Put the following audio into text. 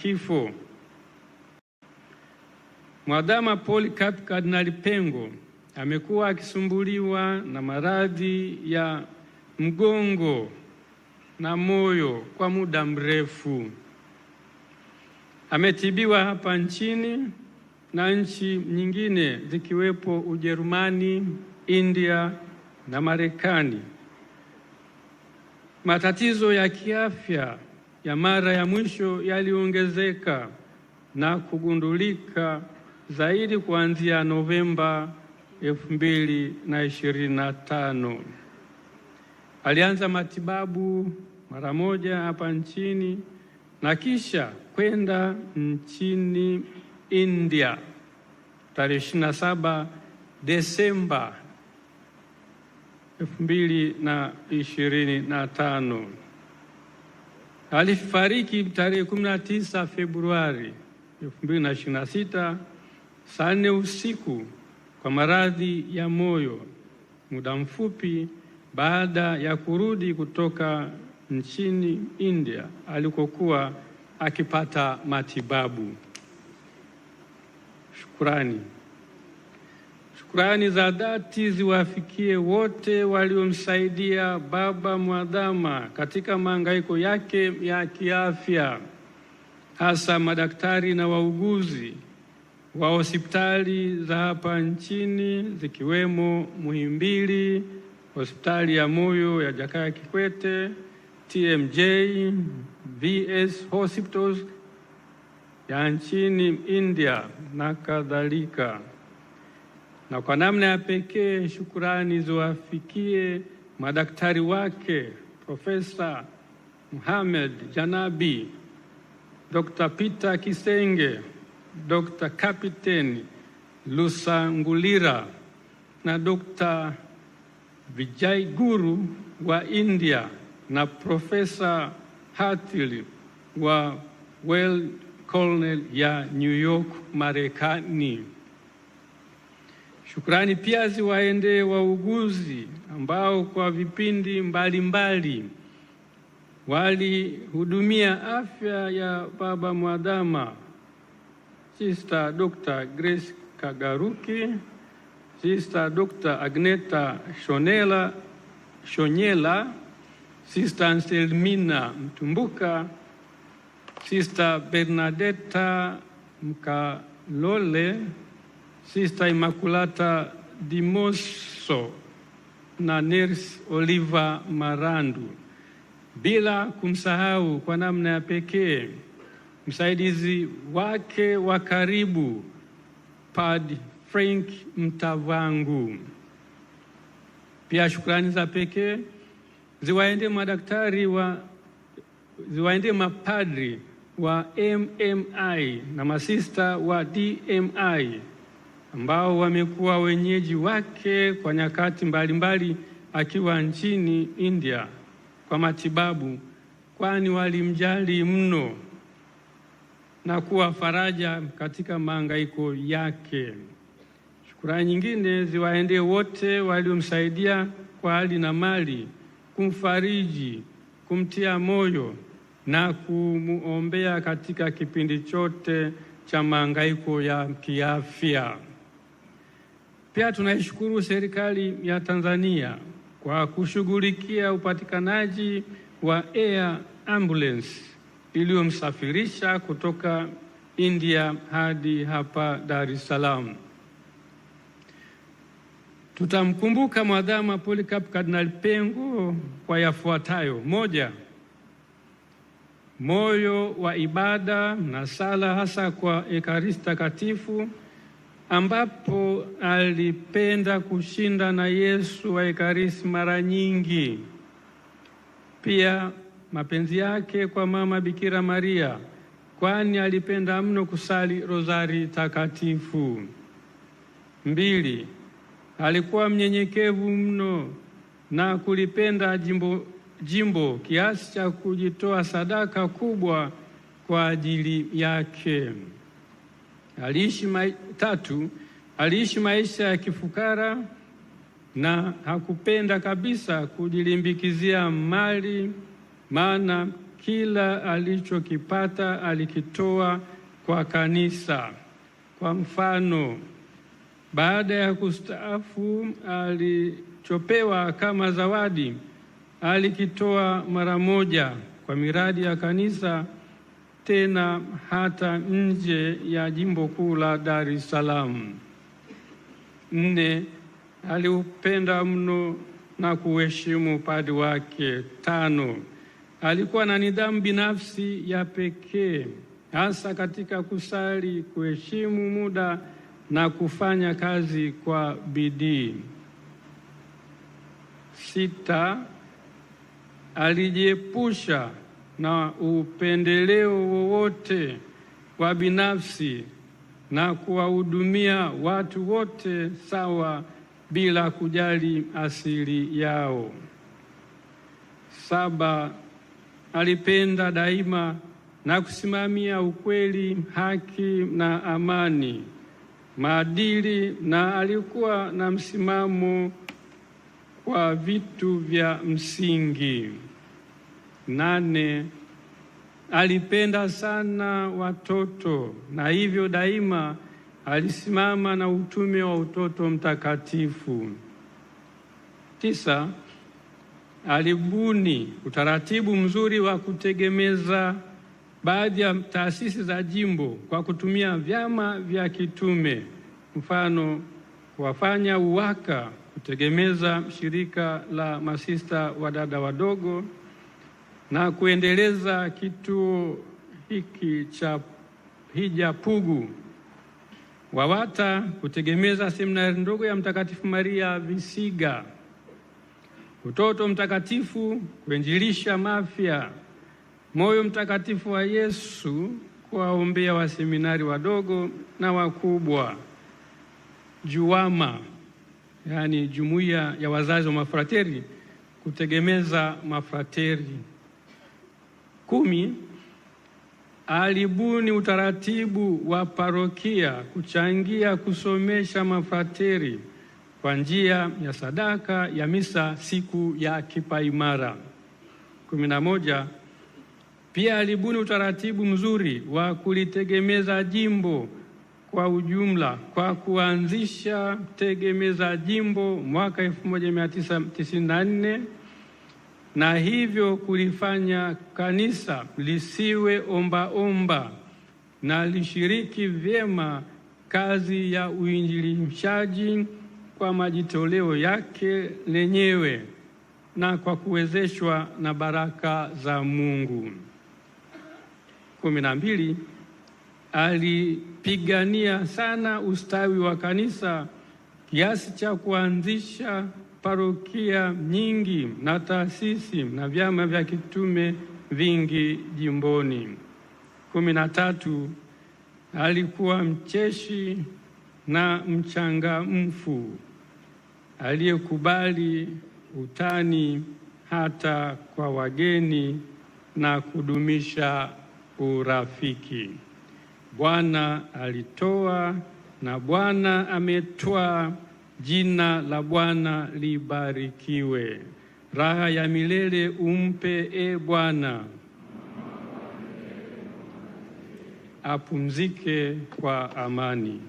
kifo. Mwadhama Polycarp Kardinali Pengo amekuwa akisumbuliwa na maradhi ya mgongo na moyo kwa muda mrefu. Ametibiwa hapa nchini na nchi nyingine zikiwepo Ujerumani, India na Marekani. Matatizo ya kiafya ya mara ya mwisho yaliongezeka na kugundulika zaidi kuanzia Novemba 2025. Alianza matibabu mara moja hapa nchini na kisha kwenda nchini India tarehe 27 Desemba 2025. Alifariki tarehe 19 Februari 2026 saa 4 usiku kwa maradhi ya moyo, muda mfupi baada ya kurudi kutoka nchini India alikokuwa akipata matibabu. Shukrani za dhati ziwafikie wote waliomsaidia Baba Mwadhama katika mahangaiko yake ya kiafya, hasa madaktari na wauguzi wa hospitali za hapa nchini zikiwemo Muhimbili, hospitali ya moyo ya Jakaya Kikwete, TMJ, VS Hospitals ya nchini India na kadhalika. Na kwa namna ya pekee shukrani ziwafikie madaktari wake Profesa Mohamed Janabi, Dr. Peter Kisenge, Dr. Kapiteni Lusangulira na Dr. Vijay Guru wa India na Profesa Hatil wa Weill Cornell ya New York, Marekani. Shukrani pia ziwaendee wauguzi ambao kwa vipindi mbalimbali walihudumia afya ya Baba Mwadhama. Sister Dr. Grace Kagaruki, Sister Dr. Agneta Shonyela, Sister Anselmina Mtumbuka, Sister Bernadetta Mkalole, Sister Immaculata Dimoso na Nurse Oliva Marandu, bila kumsahau kwa namna ya pekee msaidizi wake wa karibu Padre Frank Mtavangu. Pia shukrani za pekee ziwaendee mapadri wa MMI na masista wa DMI ambao wamekuwa wenyeji wake kwa nyakati mbalimbali akiwa nchini India kwa matibabu, kwani walimjali mno na kuwa faraja katika mahangaiko yake. Shukrani nyingine ziwaendee wote waliomsaidia kwa hali na mali, kumfariji, kumtia moyo na kumuombea katika kipindi chote cha mahangaiko ya kiafya. Pia tunaishukuru serikali ya Tanzania kwa kushughulikia upatikanaji wa air ambulance iliyomsafirisha kutoka India hadi hapa Dar es Salaam. Tutamkumbuka Mwadhama Polycarp Kardinali Pengo kwa yafuatayo: 1. Moyo wa ibada na sala, hasa kwa Ekaristi Takatifu, ambapo alipenda kushinda na Yesu wa Ekaristi mara nyingi. Pia mapenzi yake kwa Mama Bikira Maria, kwani alipenda mno kusali rozari takatifu. 2. Alikuwa mnyenyekevu mno na kulipenda jimbo kiasi cha kujitoa sadaka kubwa kwa ajili yake. 3. Aliishi maisha ya kifukara na hakupenda kabisa kujilimbikizia mali, maana kila alichokipata alikitoa kwa kanisa. Kwa mfano, baada ya kustaafu, alichopewa kama zawadi alikitoa mara moja kwa miradi ya kanisa, tena hata nje ya jimbo kuu la Dar es Salaam. 4, aliupenda mno na kuheshimu padri wake. 5, alikuwa na nidhamu binafsi ya pekee, hasa katika kusali, kuheshimu muda na kufanya kazi kwa bidii. 6, alijiepusha na upendeleo wowote wa binafsi na kuwahudumia watu wote sawa bila kujali asili yao. 7, alipenda daima na kusimamia ukweli, haki na amani, maadili, na alikuwa na msimamo kwa vitu vya msingi. 8, alipenda sana watoto na hivyo daima alisimama na utume wa utoto mtakatifu. 9, alibuni utaratibu mzuri wa kutegemeza baadhi ya taasisi za jimbo kwa kutumia vyama vya kitume, mfano kuwafanya UWAKA kutegemeza shirika la masista wa dada wadogo na kuendeleza kituo hiki cha Hija Pugu, WAWATA kutegemeza seminari ndogo ya Mtakatifu Maria Visiga, Utoto Mtakatifu kuinjilisha Mafia, Moyo Mtakatifu wa Yesu kuwaombea waseminari wadogo na wakubwa, JUWAMA yaani Jumuiya ya Wazazi wa Mafrateri kutegemeza mafrateri. 10, alibuni utaratibu wa parokia kuchangia kusomesha mafrateri kwa njia ya sadaka ya misa siku ya kipaimara. 11, pia alibuni utaratibu mzuri wa kulitegemeza jimbo kwa ujumla kwa kuanzisha tegemeza jimbo mwaka 1994 na hivyo kulifanya kanisa lisiwe omba na lishiriki vyema kazi ya uinjilishaji kwa majitoleo yake lenyewe na kwa kuwezeshwa na baraka za Mungu. 12, alipigania sana ustawi wa kanisa kiasi cha kuanzisha parokia nyingi na taasisi na vyama vya kitume vingi jimboni. 13, alikuwa mcheshi na mchangamfu aliyekubali utani hata kwa wageni na kudumisha urafiki. Bwana alitoa na Bwana ametwaa, jina la Bwana libarikiwe. Raha ya milele umpe, e Bwana. Apumzike kwa amani.